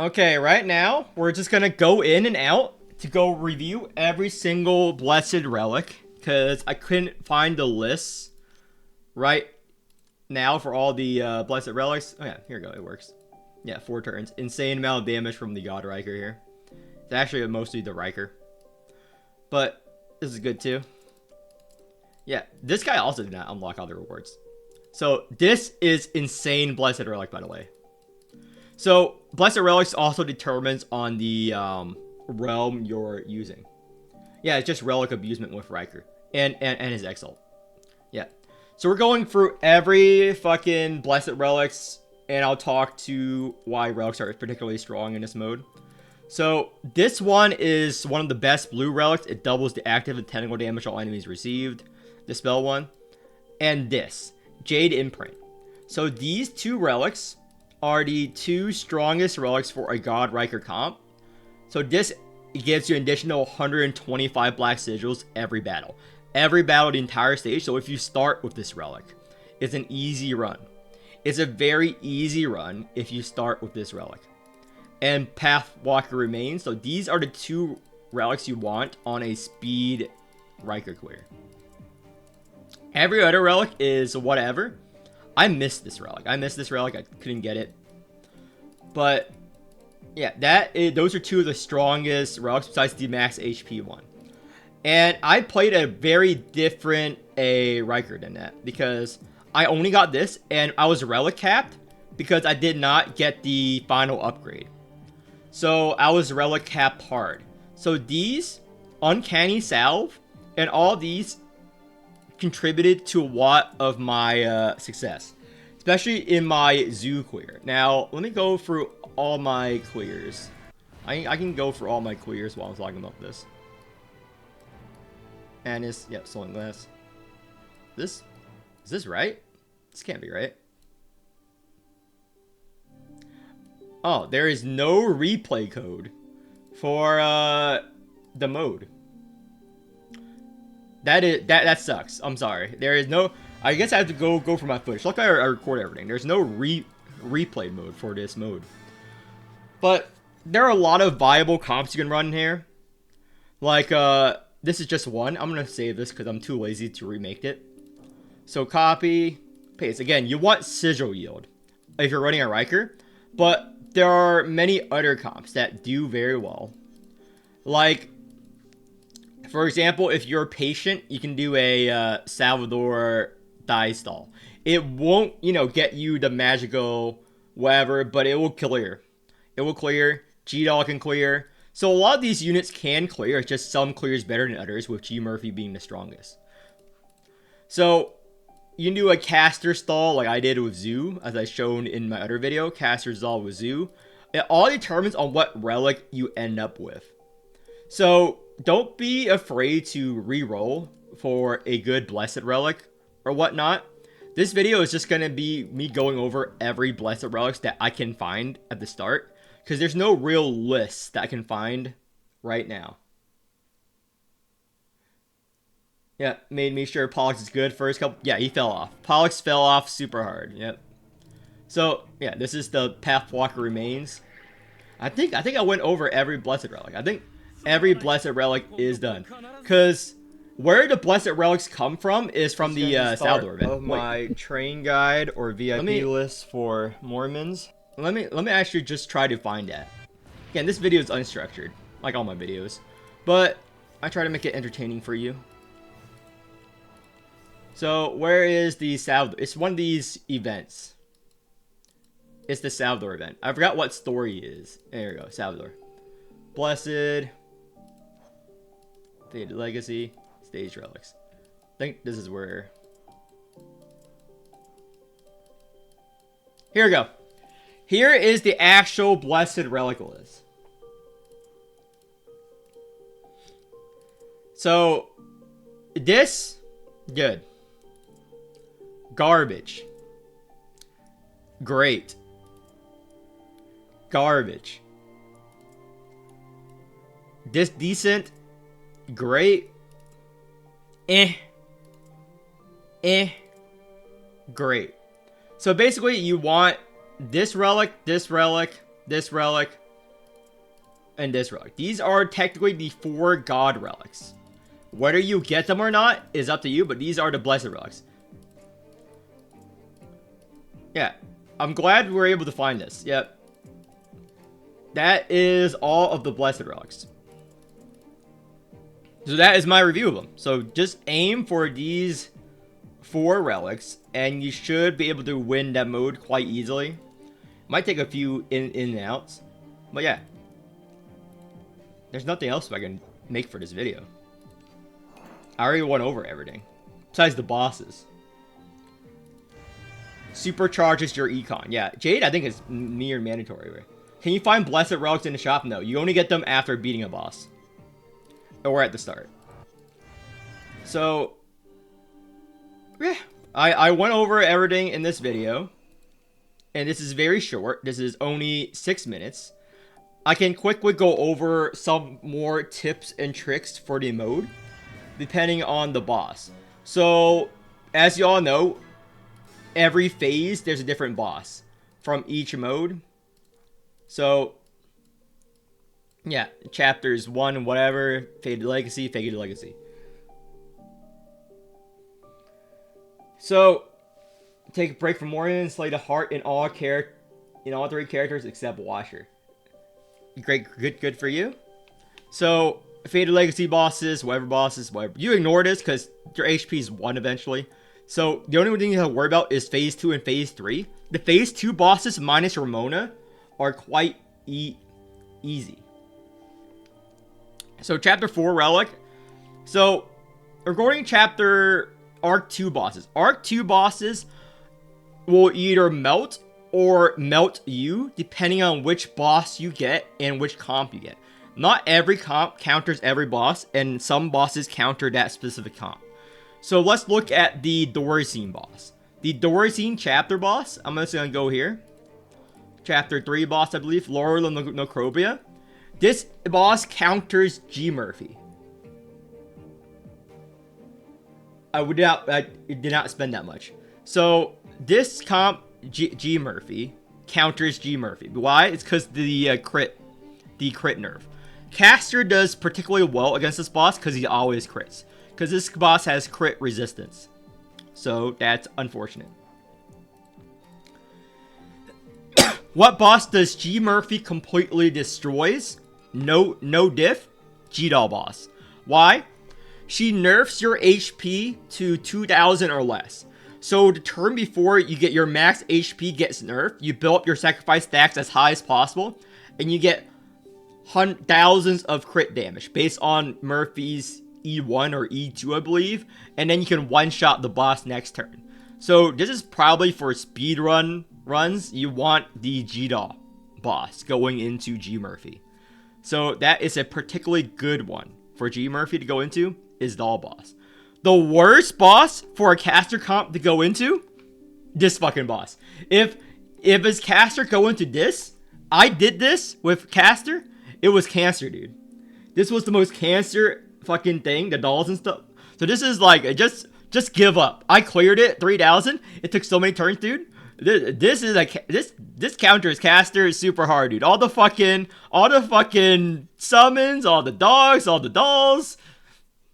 Okay, right now, we're just gonna go in and out to go review every single blessed relic, because I couldn't find the lists right now for all the blessed relics. Oh yeah, here we go, it works. Yeah, 4 turns. Insane amount of damage from the God Riker here. It's actually mostly the Riker. But this is good too. Yeah, this guy also did not unlock all the rewards. So this is insane blessed relic, by the way. So, Blessed Relics also determines on the realm you're using. Yeah, it's just Relic Abusement with Riker. And his Exalt. Yeah. So we're going through every fucking Blessed Relics, and I'll talk to why Relics are particularly strong in this mode. So, this one is one of the best blue Relics. It doubles the active and technical damage all enemies received. The spell one. And this. Jade Imprint. So, these two Relics are the 2 strongest relics for a God Riker comp. So this gives you an additional 125 black sigils every battle. Every battle, the entire stage. So if you start with this relic, it's an easy run. It's a very easy run if you start with this relic. And Pathwalker Remains. So these are the 2 relics you want on a speed Riker clear. Every other relic is whatever. I missed this relic. I couldn't get it. But yeah, those are 2 of the strongest relics besides the max HP one. And I played a very different Riker than that, because I only got this and I was relic capped because I did not get the final upgrade. So I was relic capped hard. So these Uncanny Salve and all these contributed to a lot of my success, especially in my zoo clear. Now let me go through all my clears. I can go for all my clears while I'm talking about this. And it's, yep, Stolen Glass. Is this right? This can't be right. Oh, there is no replay code for the mode. That sucks. I'm sorry. There is no. I guess I have to go for my footage. Look, I record everything. There's no replay mode for this mode. But there are a lot of viable comps you can run here. Like this is just one. I'm gonna save this because I'm too lazy to remake it. So copy, paste. Again, you want sigil yield if you're running a Riker, but there are many other comps that do very well. Like, for example, if you're patient, you can do a Salvador die stall. It won't, get you the magical whatever, but it will clear. It will clear. G-Doll can clear. So a lot of these units can clear. It's just some clears better than others, with G Murphy being the strongest. So you can do a caster stall like I did with Zoo, as I shown in my other video. Caster stall with Zoo. It all determines on what relic you end up with. So don't be afraid to re-roll for a good blessed relic or whatnot. This video is just going to be me going over every blessed relics that I can find at the start, because there's no real list that I can find right now. Yeah, made me sure Pollux is good first couple. Yeah, he fell off. Pollux fell off super hard. Yep. So yeah, this is the Pathwalker Remains. I think I went over every blessed relic. I think every blessed relic is done, because where the blessed relics come from is from the Salvador event. Of my train guide or VIP list for Morimens. Let me actually just try to find that. Again, this video is unstructured, like all my videos, but I try to make it entertaining for you. So where is the Salvador? It's one of these events. It's the Salvador event. I forgot what story it is. There we go, Salvador. Blessed. Faded Legacy. Stage Relics. I think this is where. Here we go. Here is the actual Blessed Relic list. So, this, good. Garbage. Great. Garbage. This decent. Great. Great. So basically you want this relic, this relic, this relic, and this relic. These are technically the 4 god relics. Whether you get them or not is up to you, but these are the blessed relics. Yeah, I'm glad we were able to find this. Yep. That is all of the blessed relics. So that is my review of them. So just aim for these 4 relics, and you should be able to win that mode quite easily. Might take a few in and outs, but yeah. There's nothing else I can make for this video. I already went over everything, besides the bosses. Supercharges your econ. Yeah, Jade I think is near mandatory. Right? Can you find blessed relics in the shop? No, you only get them after beating a boss. Or at the start. So, yeah. I went over everything in this video. And this is very short. This is only 6 minutes. I can quickly go over some more tips and tricks for the mode, depending on the boss. So, as you all know, every phase there's a different boss from each mode. So, yeah, chapters 1, whatever, Faded Legacy, Faded Legacy. So, take a break from Morimens, slay the heart in all 3 characters except Washer. Great, good for you. So, Faded Legacy bosses, whatever. You ignore this because your HP is 1 eventually. So, the only thing you have to worry about is Phase 2 and Phase 3. The Phase 2 bosses minus Ramona are quite easy. So, Chapter 4 Relic. So, regarding Arc 2 bosses. Arc 2 bosses will either melt or melt you, depending on which boss you get and which comp you get. Not every comp counters every boss, and some bosses counter that specific comp. So let's look at the Dorazine boss. The Dorazine chapter boss, I'm just going to go here. Chapter 3 boss, I believe, Laurel of Necrobia. This boss counters G. Murphy. I did not spend that much. So this comp G Murphy counters G Murphy. Why? It's because the crit nerf. Caster does particularly well against this boss because he always crits. Because this boss has crit resistance. So that's unfortunate. What boss does G Murphy completely destroys? No diff. G-Doll boss. Why? She nerfs your HP to 2,000 or less. So the turn before you get your max HP gets nerfed, you build up your sacrifice stacks as high as possible, and you get thousands of crit damage based on Murphy's E1 or E2, I believe, and then you can one-shot the boss next turn. So this is probably for speedrun runs. You want the G-Doll boss going into G Murphy. So that is a particularly good one for G Murphy to go into. Is Doll boss. The worst boss for a caster comp to go into? This fucking boss. If his caster go into this, I did this with caster, it was cancer, dude. This was the most cancer fucking thing, the dolls and stuff. So this is like, just give up. I cleared it, 3,000. It took so many turns, dude. This counters caster is super hard, dude. All the fucking summons, all the dogs, all the dolls.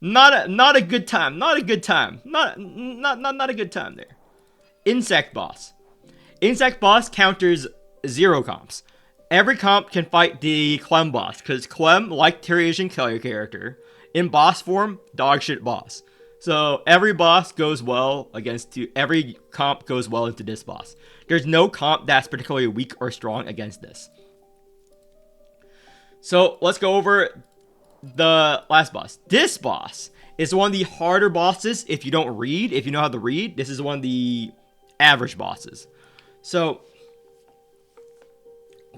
Not a good time. Not a good time. Not a good time there. Insect boss. Insect boss counters 0 comps. Every comp can fight the Clem boss, because Clem, like Tyrian Killer character, in boss form, dog shit boss. So every boss goes well every comp goes well into this boss. There's no comp that's particularly weak or strong against this. So let's go over the last boss. This boss is one of the harder bosses if you don't read. If you know how to read, this is one of the average bosses. So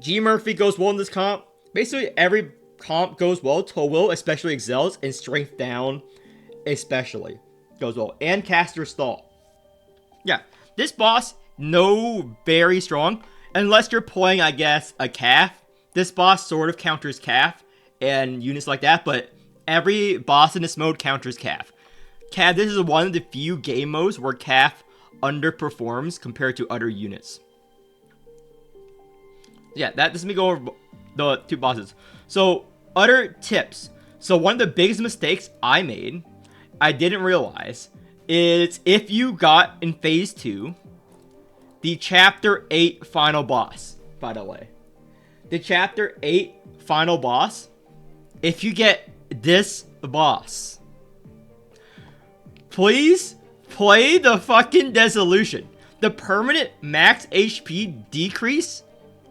G Murphy goes well in this comp. Basically every comp goes well. Toe Will especially excels, and Strength Down especially goes well. And Caster Stall. Yeah, this boss, no very strong. Unless you're playing, I guess, a Calf. This boss sort of counters Calf and units like that, but every boss in this mode counters Calf. This is one of the few game modes where Calf underperforms compared to other units. Yeah, this let me go over the 2 bosses. So, other tips. So, one of the biggest mistakes I made, I didn't realize, is if you got in phase 2, the chapter 8 final boss, by the way. The chapter 8 final boss, if you get this boss, please play the fucking Dissolution. The permanent max HP decrease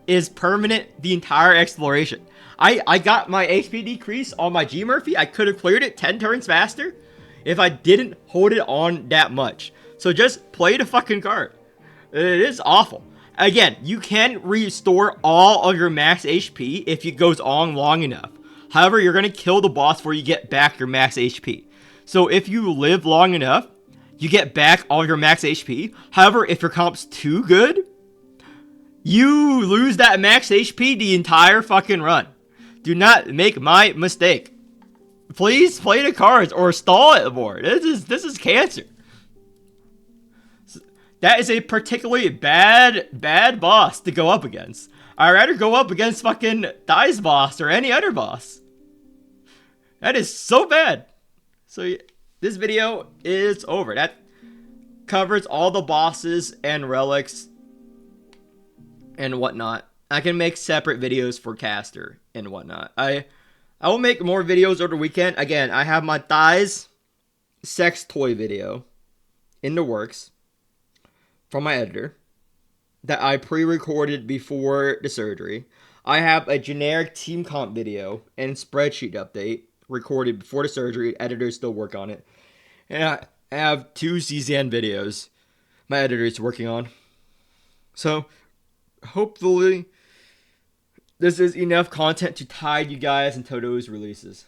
is permanent the entire exploration. I got my HP decrease on my G Murphy. I could have cleared it 10 turns faster if I didn't hold it on that much. So just play the fucking card. It is awful. Again, you can restore all of your max HP if it goes on long enough. However, you're going to kill the boss before you get back your max HP. So if you live long enough, you get back all your max HP. However, if your comp's too good, you lose that max HP the entire fucking run. Do not make my mistake. Please play the cards or stall it more. This is cancer. That is a particularly bad boss to go up against. I'd rather go up against fucking Dice boss or any other boss. That is so bad. So this video is over. That covers all the bosses and relics and whatnot. I can make separate videos for caster and whatnot. I will make more videos over the weekend. Again, I have my thighs sex toy video in the works from my editor that I pre-recorded before the surgery. I have a generic team comp video and spreadsheet update recorded before the surgery. Editors still work on it. And I have 2 CZN videos my editor is working on. So hopefully this is enough content to tide you guys until those releases.